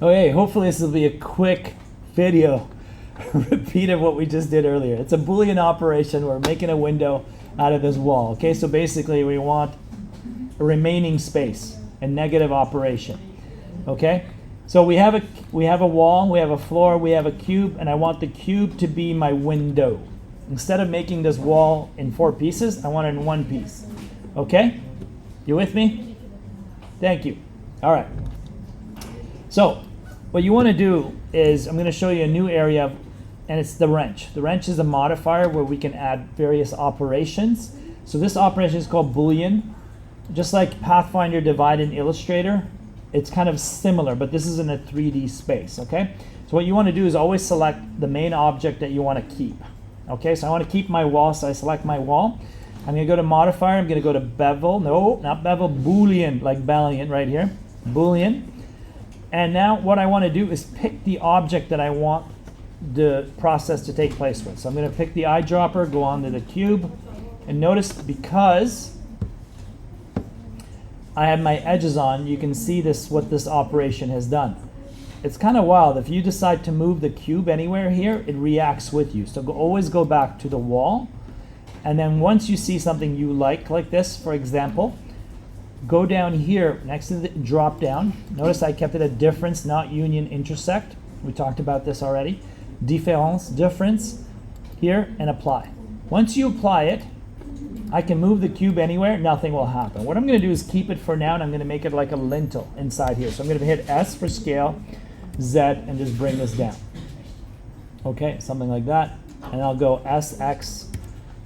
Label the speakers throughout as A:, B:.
A: Okay, hopefully this will be a quick video repeat of what we just did earlier. It's a Boolean operation. We're making a window out of this wall. Okay, so basically we want a remaining space, a negative operation. Okay, so we have a wall, we have a floor, we have a cube, and I want the cube to be my window. Instead of making this wall in 4 pieces, I want it in 1 piece. Okay, you with me? Thank you. All right. So what you want to do is I'm going to show you a new area, and it's the wrench. The wrench is a modifier where we can add various operations. So this operation is called Boolean. Just like Pathfinder Divide in Illustrator, it's kind of similar, but this is in a 3D space, okay? So what you want to do is always select the main object that you want to keep. Okay, so I want to keep my wall, so I select my wall. I'm going to go to modifier, I'm going to go to bevel, no, not bevel, Boolean, like Balian right here, Boolean. And now what I want to do is pick the object that I want the process to take place with. So I'm going to pick the eyedropper, go onto the cube, and notice because I have my edges on, you can see what this operation has done. It's kind of wild. If you decide to move the cube anywhere here, it reacts with you. So always go back to the wall. And then once you see something you like this, for example, go down here next to the drop down. Notice I kept it a difference, not union intersect. We talked about this already. Différence, difference, here, and apply. Once you apply it, I can move the cube anywhere, nothing will happen. What I'm going to do is keep it for now, and I'm going to make it like a lintel inside here. So I'm going to hit S for scale, Z, and just bring this down. Okay, something like that. And I'll go SX,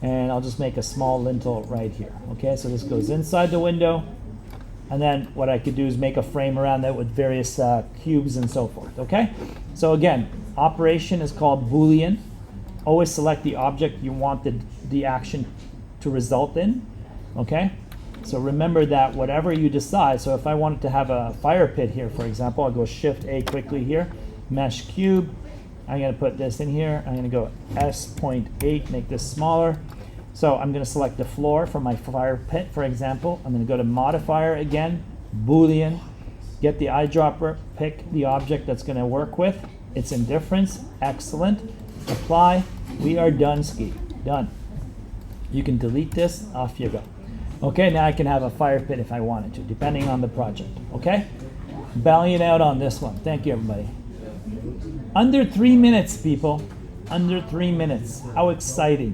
A: and I'll just make a small lintel right here. Okay, so this goes inside the window. And then what I could do is make a frame around that with various cubes and so forth. Okay, so again, operation is called Boolean. Always select the object you want the action to result in. Okay, so remember that whatever you decide. So if I wanted to have a fire pit here, for example, I'll go Shift A quickly here, mesh cube. I'm going to put this in here. I'm going to go S.8, make this smaller. So I'm going to select the floor for my fire pit, for example. I'm going to go to modifier again, Boolean, get the eyedropper, pick the object that's going to work with. It's in difference, excellent. Apply, we are done, ski, done. You can delete this, off you go. Okay, now I can have a fire pit if I wanted to, depending on the project, okay? Balian out on this one. Thank you, everybody. Under 3 minutes, people. Under 3 minutes. How exciting.